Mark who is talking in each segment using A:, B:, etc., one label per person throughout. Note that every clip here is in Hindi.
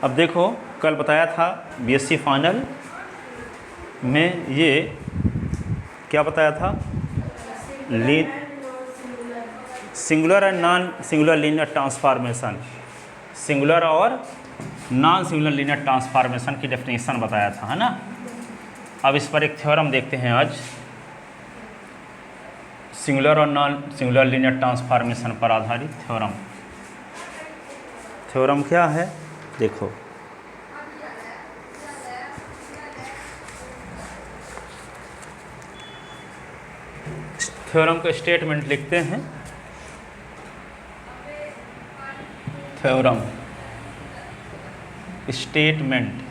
A: अब देखो, कल बताया था बीएससी फाइनल में ये क्या बताया था, singular and non singular linear transformation, singular और नॉन सिंगुलर लीनियर ट्रांसफॉर्मेशन की डेफिनेशन बताया था, है ना। अब इस पर एक थ्योरम देखते हैं आज, सिंगुलर और नॉन सिंगुलर लीनियर ट्रांसफॉर्मेशन पर आधारित थ्योरम। थ्योरम क्या है, देखो, थ्योरम का स्टेटमेंट लिखते हैं। थ्योरम स्टेटमेंट,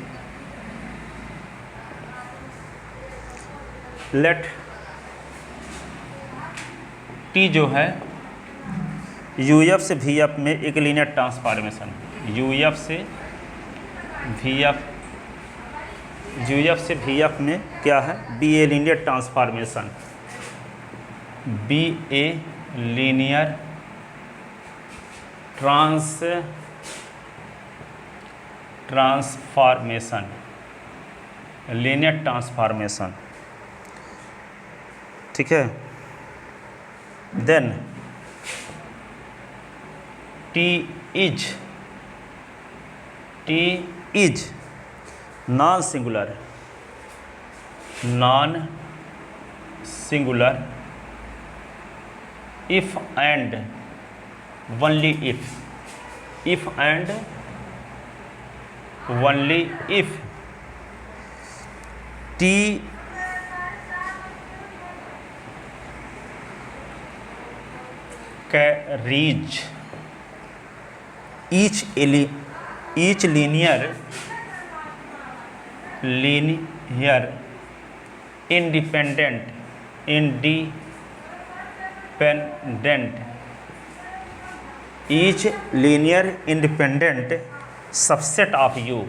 A: लेट टी जो है यूएफ से वीएफ में एक लीनियर ट्रांसफॉर्मेशन, यूएफ से वीएफ में क्या है, be a linear transformation, be a linear transformation, linear transformation, ठीक है। Then T is non singular if and only if and only if T carries each linear independent each linear independent subset of U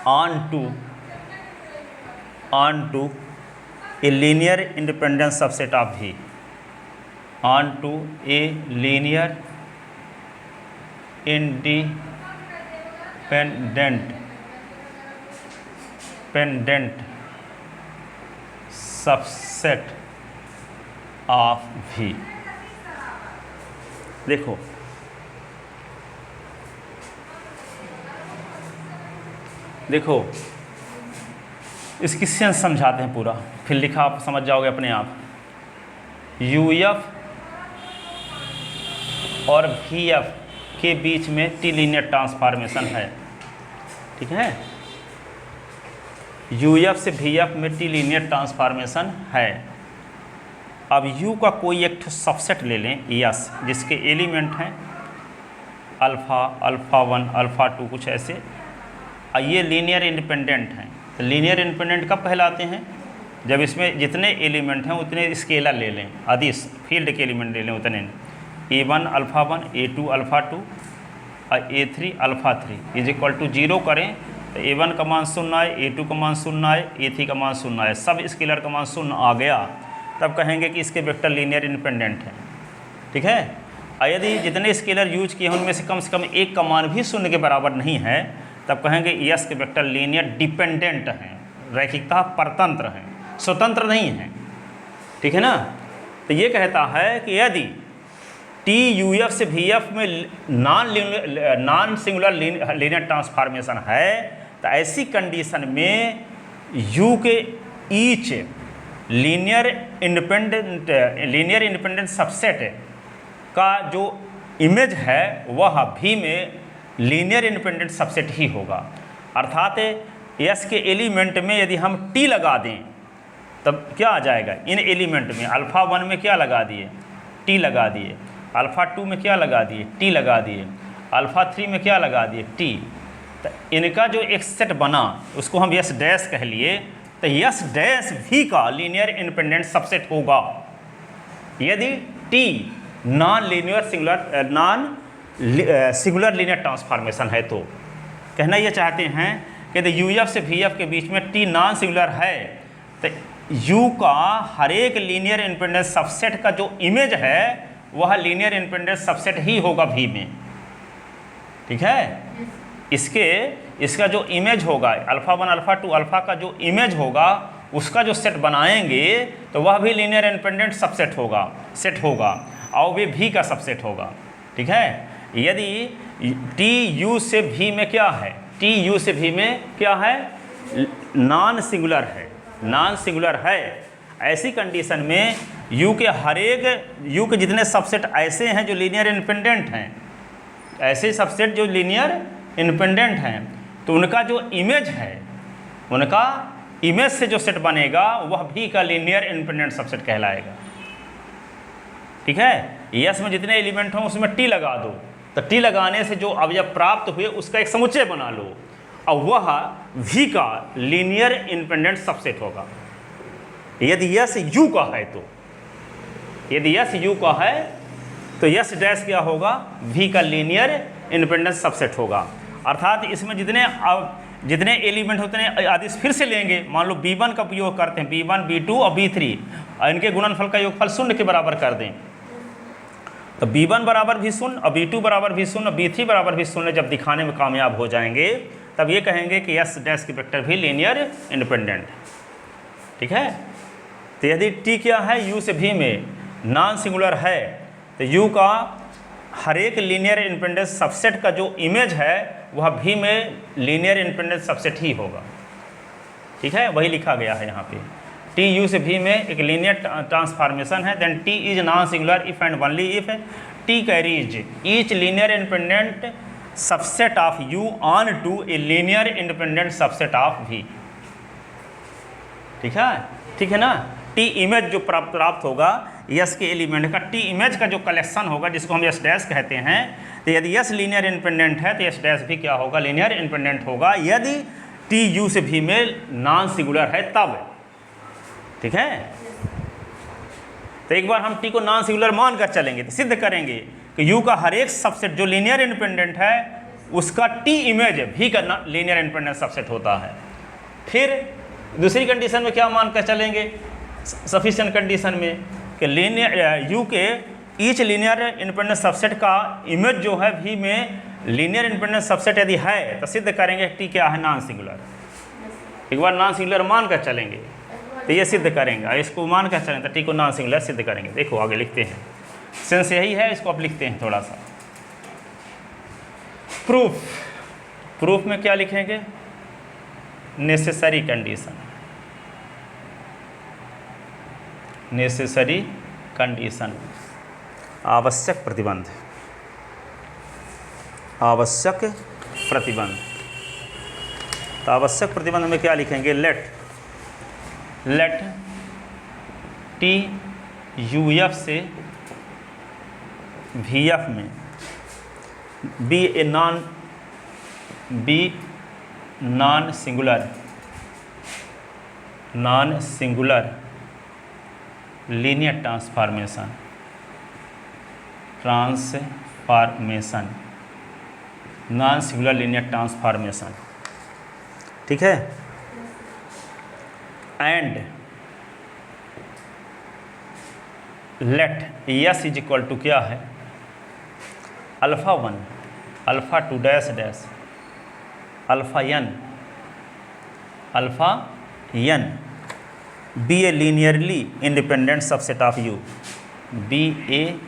A: onto a linear independent subset of V, onto a linear independent subset of V। देखो इसकी सेंस समझाते हैं पूरा, फिर लिखा आप समझ जाओगे अपने आप। यूएफ और वीएफ के बीच में टी लीनियर ट्रांसफॉर्मेशन है, ठीक है। यूएफ से वीएफ में टी लीनियर ट्रांसफॉर्मेशन है। अब यू का कोई एक सबसेट ले लें यस, जिसके एलिमेंट हैं अल्फ़ा, अल्फ़ा 1, अल्फ़ा 2, कुछ ऐसे, और ये लीनियर इंडिपेंडेंट हैं। तो लीनियर इंडिपेंडेंट कब कहलाते हैं, जब इसमें जितने एलिमेंट हैं उतने स्केलर ले लें, अदिश फील्ड के एलिमेंट ले लें उतने, A1 अल्फ़ा 1, A2 अल्फ़ा 2 और A3 alpha 3 is equal to 0 करें तो A1 का मान 0 आए, A2 का मान 0 आए, A3 का मान 0 आए, सब स्केलर का मान 0 आ गया, तब कहेंगे कि इसके वेक्टर लीनियर इंडिपेंडेंट हैं, ठीक है। और यदि जितने स्केलर यूज किए हैं उनमें से कम एक का मान भी 0 के बराबर नहीं है, तब कहेंगे यस के वेक्टर लीनियर डिपेंडेंट हैं, रैखिकता परतंत्र हैं, स्वतंत्र नहीं हैं, ठीक है ना। तो ये कहता है कि यदि टी यूएफ से वीएफ में नॉन सिंगुलर लीनियर ट्रांसफॉर्मेशन है, तो ऐसी कंडीशन में यू के ईच लीनियर इंडिपेंडेंट सबसेट का जो इमेज है वह भी में लीनियर इंडिपेंडेंट सबसेट ही होगा। अर्थात एस के एलिमेंट में यदि हम टी लगा दें तब क्या आ जाएगा, इन एलिमेंट में अल्फ़ा 1 में क्या लगा दिए, टी लगा दिए, अल्फ़ा 2 में क्या लगा दिए, टी लगा दिए, अल्फ़ा 3 में क्या लगा दिए, टी। तो इनका जो एक सेट बना उसको हम यस डैश कह लिए, तो यस डैश भी का लीनियर इंडिपेंडेंट सबसेट होगा यदि T non singular linear transformation है। तो कहना ये चाहते हैं कि यदि यूएफ से वीएफ के बीच में टी नॉन सिंगुलर है तो यू का हर एक लीनियर इंडिपेंडेंट सबसेट का जो इमेज है वह लीनियर इंडिपेंडेंट सबसेट ही होगा V में। ठीक है, इसका जो इमेज होगा अल्फ़ा 1 अल्फ़ा 2 अल्फ़ा का जो इमेज होगा उसका जो सेट बनाएंगे तो वह भी लीनियर इंडिपेंडेंट सबसेट होगा और वे V का सबसेट होगा। ठीक है, यदि टी यू से V में क्या है, टी यू से V में क्या है, नॉन सिंगुलर है, ऐसी कंडीशन में U के जितने सबसेट ऐसे हैं जो लीनियर इंडिपेंडेंट हैं, ऐसे सबसेट जो लीनियर इंडिपेंडेंट हैं, तो उनका जो इमेज है, उनका इमेज से जो सेट बनेगा वह V का लीनियर इंडिपेंडेंट सबसेट कहलाएगा। ठीक है, यस में जितने एलिमेंट हों उसमें T लगा दो, तो T लगाने से जो अवयव प्राप्त हुए उसका एक समुच्चय बना लो और वह V का लीनियर इंडिपेंडेंट सबसेट होगा। यदि यस U का है तो यस डैश क्या होगा, V का लीनियर इंडिपेंडेंट सबसेट होगा। अर्थात इसमें जितने एलिमेंट होते हैं आदि फिर से लेंगे, मान लो B1 का उपयोग करते हैं, B1 B2 और B3 और इनके गुणनफल का योगफल 0 के बराबर कर दें, तो B1 बराबर भी 0 और B2 बराबर भी 0 और B3 बराबर भी 0 जब दिखाने में कामयाब हो जाएंगे तब ये कहेंगे कि यस डैश की वेक्टर भी लीनियर इंडिपेंडेंट। ठीक है, तो यदि T क्या है, U से V में नॉन सिंगुलर है, तो U का हर एक लीनियर इंडिपेंडेंट सबसेट का जो इमेज है वह V में लीनियर इंडिपेंडेंट सबसेट ही होगा। ठीक है, वही लिखा गया है यहाँ पे, T U से V में एक लीनियर ट्रांसफॉर्मेशन है, then T is non singular if and only if T carries each linear independent subset of U onto a linear independent subset of V। ठीक है ना, T इमेज जो प्राप्त होगा यस के एलिमेंट का, T इमेज का जो कलेक्शन होगा जिसको हम यस डैश कहते हैं, तो यदि यस लीनियर इंडिपेंडेंट है तो यस डैश भी क्या होगा, लीनियर इंडिपेंडेंट होगा, यदि T U से V में नॉन सिंगुलर है तब। ठीक है, तो एक बार हम T को नॉन सिंगुलर मान कर चलेंगे तो सिद्ध करेंगे कि U का हर एक सबसेट जो लीनियर इंडिपेंडेंट है उसका T इमेज V का लीनियर इंडिपेंडेंट सबसेट होता है। फिर दूसरी कंडीशन में क्या मान कर चलेंगे, सफिशिएंट कंडीशन में कि लीनियर U के ईच लीनियर इंडिपेंडेंट सबसेट का इमेज जो है V में लीनियर इंडिपेंडेंट सबसेट यदि है तो सिद्ध करेंगे T क्या है, नॉन सिंगुलर। एक बार नॉन सिंगुलर मान कर चलेंगे तो ये सिद्ध करेंगे, इसको मान कर चलेंगे तो T को नॉन सिंगुलर सिद्ध करेंगे। देखो आगे लिखते हैं, सेंस यही है, इसको आप लिखते हैं थोड़ा सा। प्रूफ में क्या लिखेंगे, नेसेसरी कंडीशन, आवश्यक प्रतिबंध। तो आवश्यक प्रतिबंध में क्या लिखेंगे, लेट T UF से VF में be non singular linear transformation non singular linear transformation. ठीक है, and let S is equal to क्या है, alpha 1 alpha 2 dash dash alpha n be a linearly independent subset of U, be a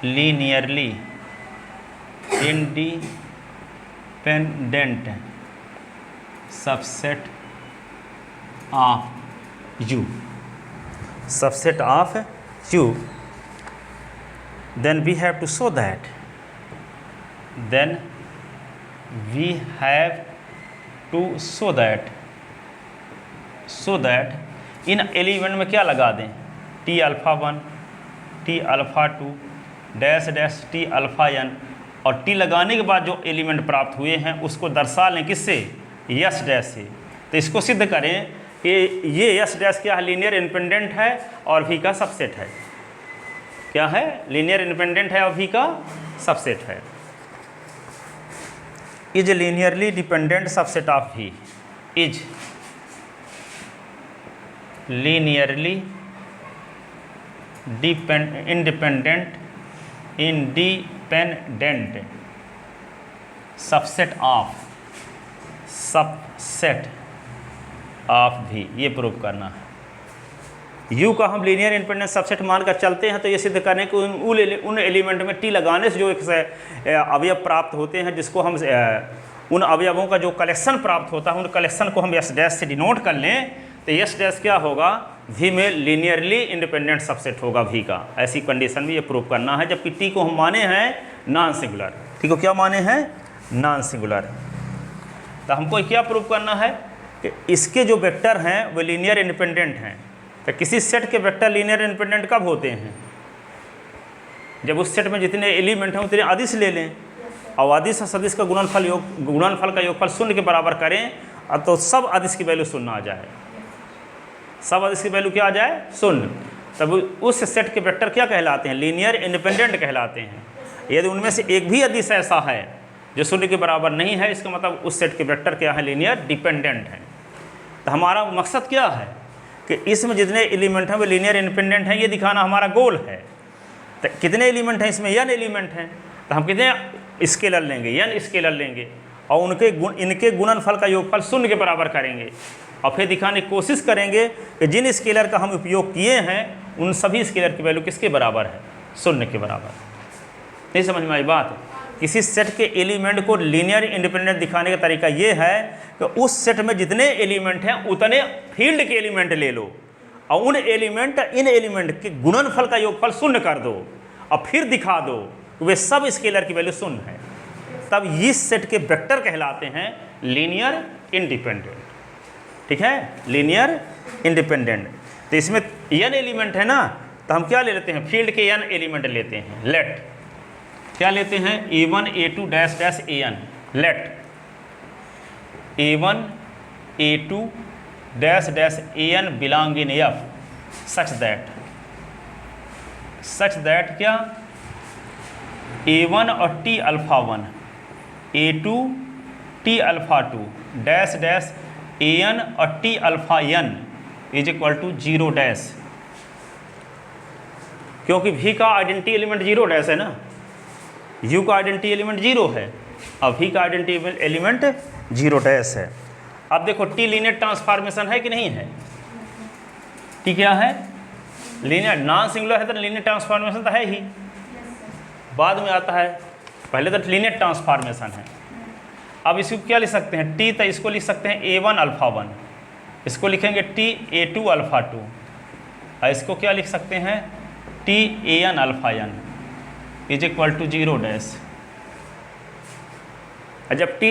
A: linearly independent subset of U, then we have to show that इन एलिमेंट में क्या लगा दें, T alpha 1 T alpha 2 dash dash T alpha n, और T लगाने के बाद जो एलिमेंट प्राप्त हुए हैं उसको दर्शा लें किससे, यस डैश से। तो इसको सिद्ध करें कि ये यस डैश क्या है, लीनियर इंडिपेंडेंट है और V का सबसेट है। क्या है, लीनियर इंडिपेंडेंट है और V का सबसेट है। Is linearly dependent subset of V, is linearly independent subset of भी, ये प्रूव करना है। U का हम लीनियर इंडिपेंडेंट सबसेट मानकर चलते हैं तो ये सिद्ध करने को उन एलिमेंट में T लगाने से जो एक अवयव प्राप्त होते हैं, जिसको हम उन अवयवों का जो कलेक्शन प्राप्त होता है, उन कलेक्शन को हम S डैश से डिनोट कर लें तो S डैश क्या होगा, V में लीनियरली इंडिपेंडेंट सबसेट होगा V का। ऐसी कंडीशन में ये प्रूव करना है, जबकि T को हम माने हैं नॉन सिंगुलर। T को क्या माने हैं, नॉन सिंगुलर। तो हमको क्या प्रूव करना है कि इसके जो वेक्टर हैं वो लीनियर इंडिपेंडेंट हैं। तो किसी सेट के वेक्टर लीनियर इंडिपेंडेंट कब होते हैं, जब उस सेट में जितने एलिमेंट हैं उतने अदिश ले लें और अदिश और सदिश का गुणनफल का योगफल शून्य के बराबर करें, तो सब अदिश की वैल्यू शून्य आ जाए, सब अदिश की वैल्यू क्या आ जाए, शून्य। तब उस सेट के वेक्टर क्या कहलाते हैं, लीनियर इंडिपेंडेंट कहलाते हैं। यदि उनमें से एक भी अदिश ऐसा है जो शून्य के बराबर नहीं है, इसका मतलब उस सेट के वेक्टर क्या है, लीनियर डिपेंडेंट है। तो हमारा मकसद क्या है कि इसमें जितने एलिमेंट हैं वो लीनियर इंडिपेंडेंट हैं, ये दिखाना हमारा गोल है। तो कितने एलिमेंट हैं इसमें, n एलिमेंट हैं, तो हम कितने स्केलर लेंगे, n स्केलर लेंगे और इनके गुणनफल का योगफल शून्य के बराबर करेंगे और फिर दिखाने की कोशिश करेंगे कि जिन स्केलर का हम उपयोग किए हैं उन सभी स्केलर की वैल्यू किसके बराबर है, शून्य के बराबर। नहीं समझ में आई बात। किसी सेट के एलिमेंट को लीनियर इंडिपेंडेंट दिखाने का तरीका ये है कि उस सेट में जितने एलिमेंट हैं उतने फील्ड के एलिमेंट ले लो और इन एलिमेंट के गुणनफल का योगफल शून्य कर दो और फिर दिखा दो कि वे सब स्केलर की वैल्यू शून्य है। तब इस सेट के वेक्टर कहलाते हैं लीनियर इंडिपेंडेंट। ठीक है, लीनियर इंडिपेंडेंट। तो इसमें n एलिमेंट है ना, तो हम क्या ले लेते हैं, फील्ड के n एलिमेंट लेते हैं। लेट क्या लेते हैं, a1 a2 dash dash an। Let a1 a2 dash dash an belong in F such that क्या, a1 और t alpha 1 a2 t alpha 2 dash dash an और t alpha n is equal to 0 dash, क्योंकि v का आइडेंटिटी एलिमेंट 0 डैश है ना, u का आइडेंटिटी एलिमेंट 0 है और v का आइडेंटिटी एलिमेंट 0 डैश है। अब देखो t लीनियर ट्रांसफॉर्मेशन है कि नहीं है, t क्या है, लीनियर। नॉन सिंगुलर है तो लीनियर ट्रांसफॉर्मेशन तो है ही, बाद में आता है, पहले तो लीनियर ट्रांसफॉर्मेशन है। अब इसको क्या लिख सकते हैं, t, तो इसको लिख सकते हैं a1 अल्फा 1, इसको लिखेंगे t a2 अल्फा 2 और इसको क्या लिख सकते हैं t an alpha n is equal to 0 dash. जब t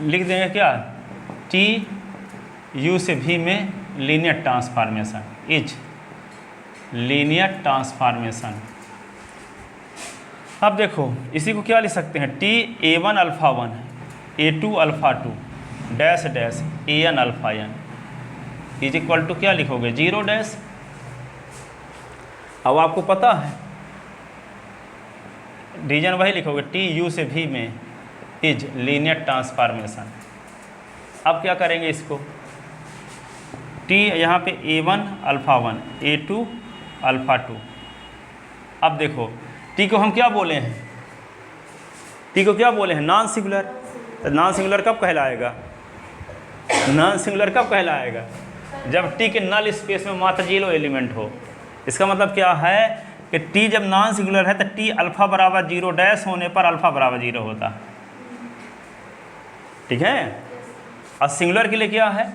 A: लिख देंगे क्या, t u से v में linear transformation is linear transformation. अब देखो इसी को क्या लिख सकते हैं, t a1 alpha 1 a2 alpha 2 dash dash an alpha n is equal to क्या लिखोगे, 0 डैश। अब आपको पता है रीजन वही लिखोगे, t u से v में इज लीनियर ट्रांसफॉर्मेशन। अब क्या करेंगे इसको, t यहाँ पे a1 अल्फा 1 a2 अल्फा 2। अब देखो t को हम क्या बोले हैं, t को क्या बोले हैं, नॉन सिंगुलर। तो नॉन सिंगुलर कब कहलाएगा, नॉन सिंगुलर कब कहलाएगा, जब t के नल स्पेस में मात्र 0 एलिमेंट हो। इसका मतलब क्या है कि t जब नॉन सिंगुलर है तो t अल्फा बराबर 0 डैश होने पर अल्फा बराबर 0 होता है। ठीक है, और सिंगुलर के लिए क्या है,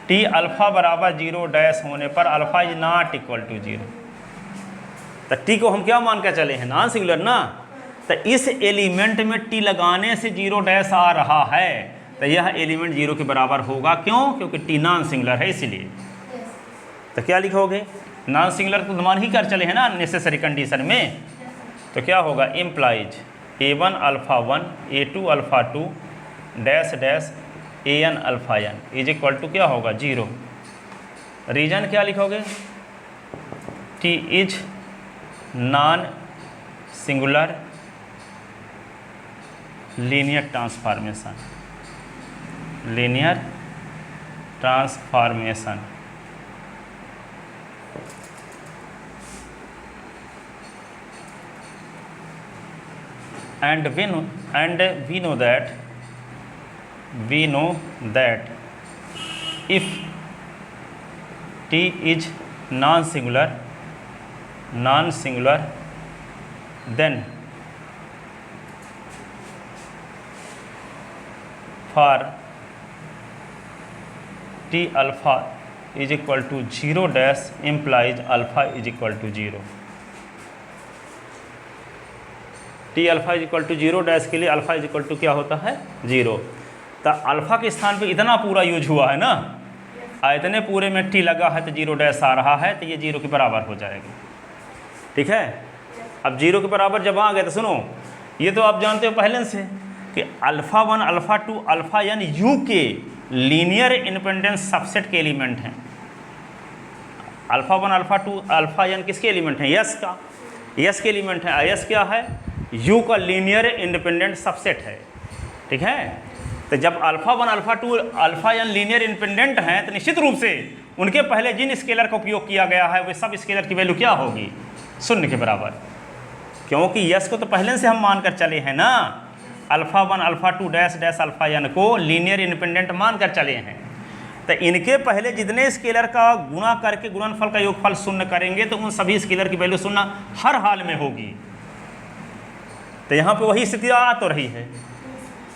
A: t अल्फा बराबर 0 डैश होने पर alpha is not equal to 0। तो t को हम क्या मान कर चले हैं, नॉन सिंगुलर ना। तो इस एलिमेंट में t लगाने से 0 डैश आ रहा है तो यह एलिमेंट 0 के बराबर होगा। क्यों, क्योंकि t नॉन सिंगुलर है इसलिए। तो क्या लिखोगे, नॉन सिंगुलर तो मान ही कर चले हैं ना नेसेसरी कंडीशन में। तो क्या होगा, implies a1 alpha 1 a2 alpha 2 dash dash an alpha n is equal to क्या होगा, 0। रीजन क्या लिखोगे, t is non singular linear transformation, and we know that if t is non-singular then for t alpha is equal to 0 dash implies alpha is equal to 0। T alpha is equal to 0 dash के लिए अल्फा इज इक्वल टू क्या होता है 0। तो अल्फा के स्थान पे इतना पूरा यूज हुआ है ना, इतने पूरे में टी लगा है तो 0 डैश आ रहा है तो ये 0 के बराबर हो जाएगा। ठीक है, अब 0 के बराबर जब आ गए तो सुनो, ये तो आप जानते हो पहले से कि alpha 1 alpha 2 alpha n U के लीनियर इंडिपेंडेंट सबसेट के एलिमेंट हैं। अल्फ़ा 1 अल्फ़ा 2 अल्फ़ा एन किसके एलिमेंट हैं? यस का, यस के एलिमेंट है। यस क्या है? यू का लीनियर इंडिपेंडेंट सबसेट है। ठीक है, तो जब alpha 1 alpha 2 alpha n linear independent हैं तो निश्चित रूप से उनके पहले जिन स्केलर का उपयोग किया गया है वे सब स्केलर की वैल्यू क्या होगी? 0 के बराबर, क्योंकि यस को तो पहले से हम मानकर चले हैं ना, alpha 1 alpha 2 dash dash alpha N को लीनियर इंडिपेंडेंट मानकर चले हैं। तो इनके पहले जितने स्केलर का गुणा करके गुणनफल का योगफल 0 करेंगे तो उन सभी स्केलर की वैल्यू 0 हर हाल में होगी। तो यहाँ पे वही स्थिति आ तो रही है,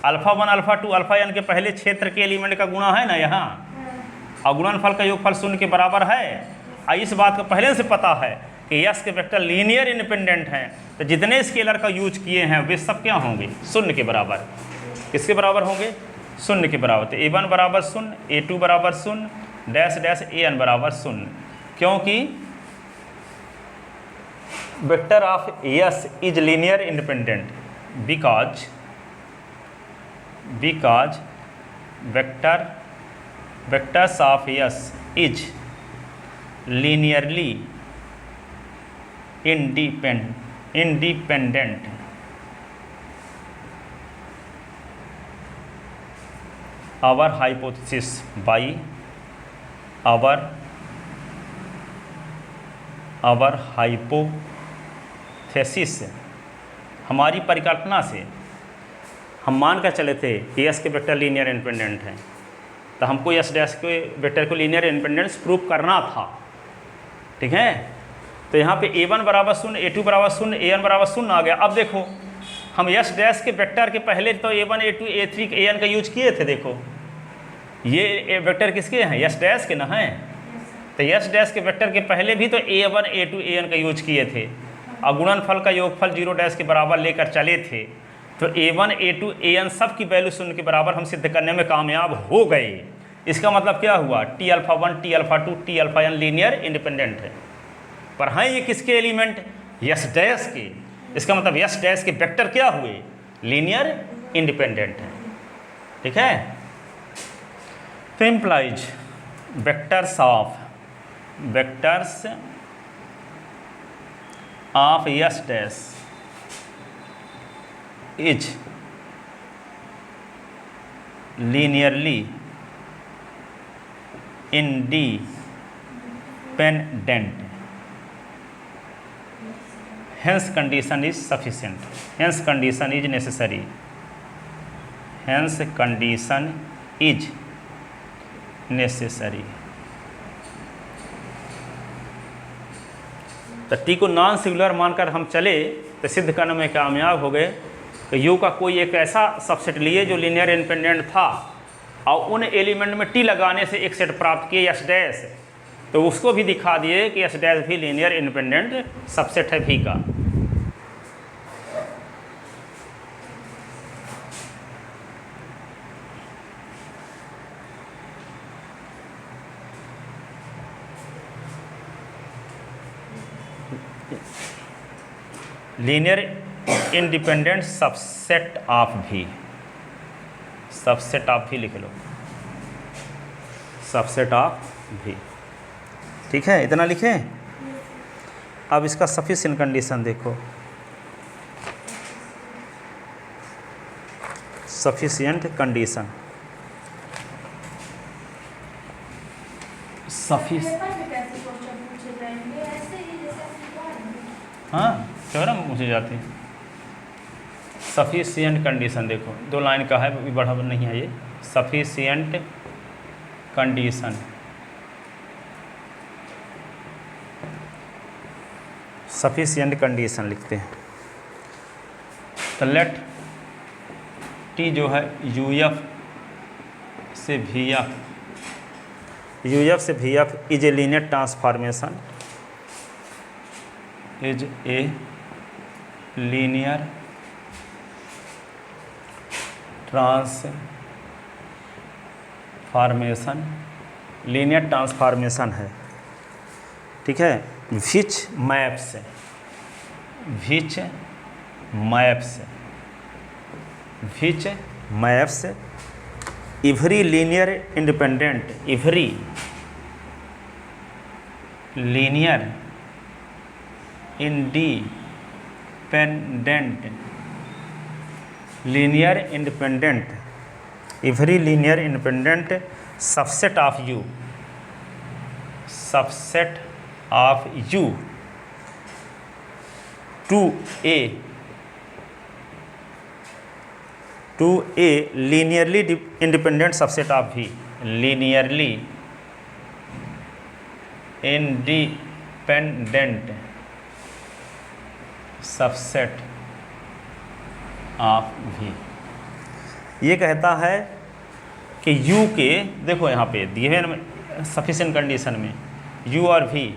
A: अल्फ़ा 1 अल्फ़ा 2 अल्फ़ा एन के पहले क्षेत्र के एलिमेंट का गुणा है ना यहाँ, और गुणनफल का योगफल 0 के बराबर है। इस बात को पहले से पता है कि यस के वेक्टर लीनियर इंडिपेंडेंट हैं, तो जितने स्केलर का यूज किए हैं वे सब क्या होंगे? 0 के बराबर। किसके बराबर होंगे? 0 के बराबर। तो a1 बराबर 0, a2 बराबर 0 डैश डैश an बराबर 0, क्योंकि vector of yes is linear independent because vectors of yes is linearly independent our hypothesis हमारी परिकल्पना से हम मान कर चले थे कि यस के वेक्टर लीनियर इंडिपेंडेंट हैं, तो हमको यस डैश के वेक्टर को लीनियर इंडिपेंडेंस प्रूव करना था। ठीक है, तो यहाँ पे a1 बराबर 0, a2 बराबर 0, an बराबर 0 आ गया। अब देखो हम यस डैश के वेक्टर के पहले तो a1 a2 a3 an का यूज किए थे। देखो ये वेक्टर किसके हैं? यस डैश के ना हैं। तो यस डैश के वेक्टर के पहले भी तो a1 a2 an का यूज किए थे, और गुणनफल का योगफल 0 डैश के बराबर लेकर चले थे। तो a1 a2 an सब की वैल्यू 0 के बराबर हम सिद्ध करने में कामयाब हो गए। इसका मतलब क्या हुआ? T alpha 1 T alpha 2 T alpha n linear independent है। पर हैं ये किसके एलिमेंट? यस डैश के। इसका मतलब यस डैश के वेक्टर क्या हुए? लीनियर इंडिपेंडेंट है। ठीक है, तो implies vectors of yes dash is linearly independent, hence condition is sufficient, hence condition is necessary, hence condition is necessary। तो टी को नॉन सिंगुलर मानकर हम चले तो सिद्ध करने में कामयाब हो गए। तो यू का कोई एक ऐसा सबसेट लिए जो लीनियर इंडिपेंडेंट था, और उन एलिमेंट में टी लगाने से एक सेट प्राप्त किए यस डैश, तो उसको भी दिखा दिए कि यस डैश भी लीनियर इंडिपेंडेंट सबसेट है भी का। लीनियर इंडिपेंडेंट सबसेट ऑफ भी, सबसेट ऑफ भी लिख लो, सबसेट ऑफ भी। ठीक है, इतना लिखें। अब इसका सफिशिएंट कंडीशन देखो, सफिशिएंट कंडीशन, हाँ थ्योरम पूछे जाते हैं। सफिशिएंट कंडीशन, देखो 2 लाइन का है, अभी बढ़ा नहीं है ये। सफिशिएंट कंडीशन, सफिशिएंट कंडीशन लिखते हैं। तो लेट टी जो है यूएफ से वीएफ, यूएफ से V F is a linear transformation, is a linear transformation, linear transformation है, ठीक है। Which maps, which maps, which maps every linear independent, every linear independent, linear independent, every linear independent subset of U, subset of U to a linearly independent subset of V, linearly independent subset of V. ये कहता है कि U के, देखो यहाँ पे दिए हुए सफिशिएंट कंडीशन में U और V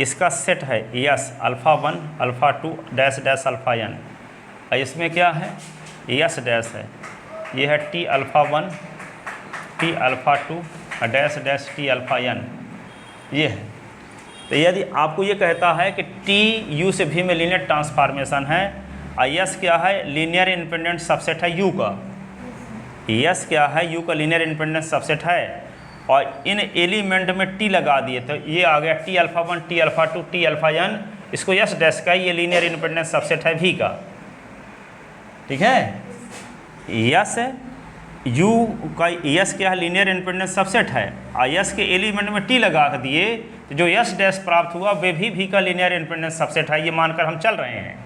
A: इसका सेट है yes alpha 1 alpha 2 dash dash alpha n, और इसमें क्या है यस डैश है, ये है T alpha 1 T alpha 2 dash dash T alpha n, ये है। तो यदि आपको ये कहता है कि T U से V में लीनियर ट्रांसफॉर्मेशन है, यस क्या है लीनियर इंडिपेंडेंट सबसेट है U का, यस क्या है U का लीनियर इंडिपेंडेंट सबसेट है, और इन एलिमेंट में T लगा दिए तो ये आ गया T alpha 1 T alpha 2 T alpha n, इसको यस डैश का, ये लीनियर इंडिपेंडेंट सबसेट है V का, ठीक है। यस U का यस क्या है लीनियर इंडिपेंडेंट सबसेट है, और यस के एलिमेंट में T लगा दिए तो जो यस डैश प्राप्त हुआ वे भी V का लीनियर इंडिपेंडेंट सबसेट है, ये मानकर हम चल रहे हैं,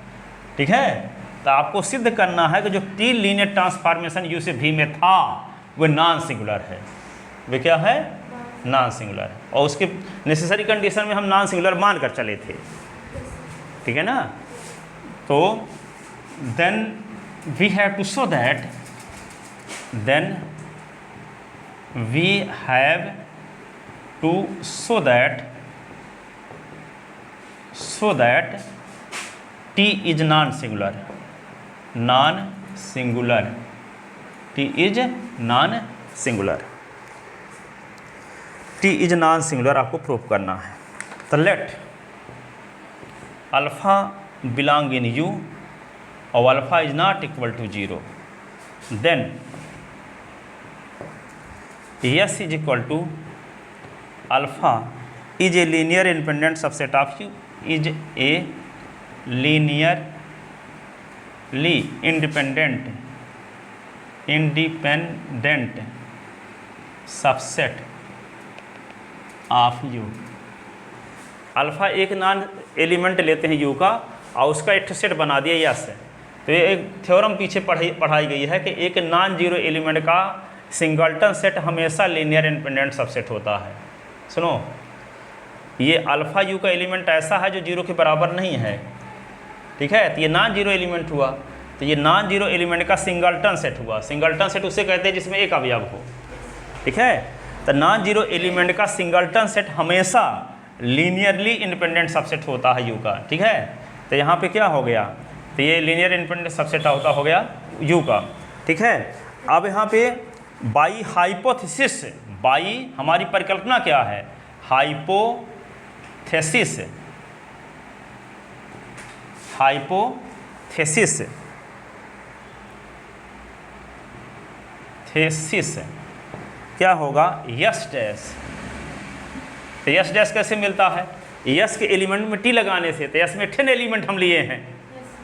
A: ठीक है। तो आपको सिद्ध करना है कि जो T लीनियर ट्रांसफॉर्मेशन U से V में था वो नॉन सिंगुलर है, वे क्या है नॉन सिंगुलर है, और उसके नेसेसरी कंडीशन में हम नॉन सिंगुलर मान कर चले थे, ठीक है ना। तो then we have to show that, then we have to show that T is non-singular, non-singular, T is non-singular, T is non-singular आपको प्रूव करना है। तो let alpha belong in U और alpha is not equal to 0, then S is equal to alpha is a linear independent subset of U, is a linearly independent subset of U। Alpha एक नॉन एलिमेंट लेते हैं U का और उसका एक सेट बना दिया यस। तो ये एक थ्योरम पीछे पढ़ाई गई है कि एक नॉन जीरो एलिमेंट का सिंगल्टन सेट हमेशा लीनियर इंडिपेंडेंट सबसेट होता है। सुनो, ये अल्फ़ा यू का एलिमेंट ऐसा है जो जीरो के बराबर नहीं है, ठीक है। तो ये नॉन जीरो एलिमेंट हुआ, तो ये नॉन जीरो एलिमेंट का सिंगल्टन सेट हुआ। सिंगल्टन सेट उसे कहते हैं जिसमें एक अवयव हो, ठीक है। तो नॉन जीरो एलिमेंट का सिंगल्टन सेट हमेशा लीनियरली इंडिपेंडेंट सबसेट होता है यू का, ठीक है। तो यहाँ पे क्या हो गया, तो ये लीनियर इंडिपेंडेंट सबसेट हो गया यू का, ठीक है। अब यहाँ पे बाई हाइपोथेसिस, बाई हमारी परिकल्पना क्या है, हाइपोथेसिस, हाइपोथेसिस, थेसिस क्या होगा, यस डैश। तो यस डैश कैसे मिलता है, यस के एलिमेंट में टी लगाने से, तो यस में 10 एलिमेंट हम लिए हैं,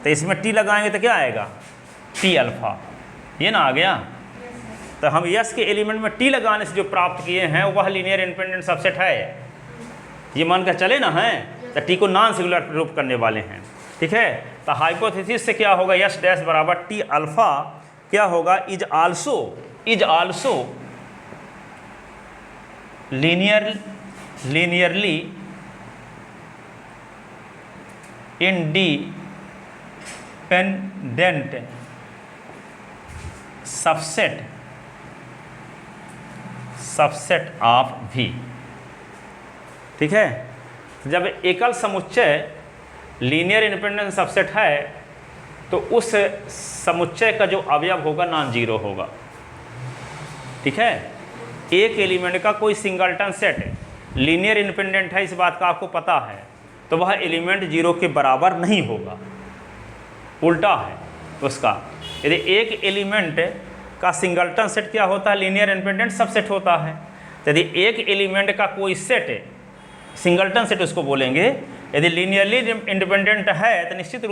A: तो इसमें टी लगाएंगे तो क्या आएगा, टी अल्फ़ा, ये ना आ गया। तो हम यस के एलिमेंट में टी लगाने से जो प्राप्त किए हैं वह लीनियर इंडिपेंडेंट सबसेट है, ये मान कर चले ना हैं। तो टी को नॉन सिंगुलर प्रूफ करने वाले हैं, ठीक है। तो हाइपोथेसिस से क्या होगा, यस डैश बराबर टी अल्फा क्या होगा, is also linearly independent subset of V। ठीक है, जब एकल समुच्चय लीनियर इंडिपेंडेंट सबसेट है तो उस समुच्चय का जो अवयव होगा नॉन जीरो होगा। ठीक है, एक एलिमेंट का कोई सिंगलटन सेट लीनियर इंडिपेंडेंट है, इस बात का आपको पता है, तो वह एलिमेंट जीरो के बराबर नहीं होगा, उल्टा है उसका। यदि एक एलिमेंट का सिंगलटन सेट क्या होता है, लीनियर इंडिपेंडेंट सबसेट होता है। यदि एक एलिमेंट का कोई सेट सिंगलटन सेट उसको बोलेंगे, यदि लीनियरली इंडिपेंडेंट है तो निश्चित रूप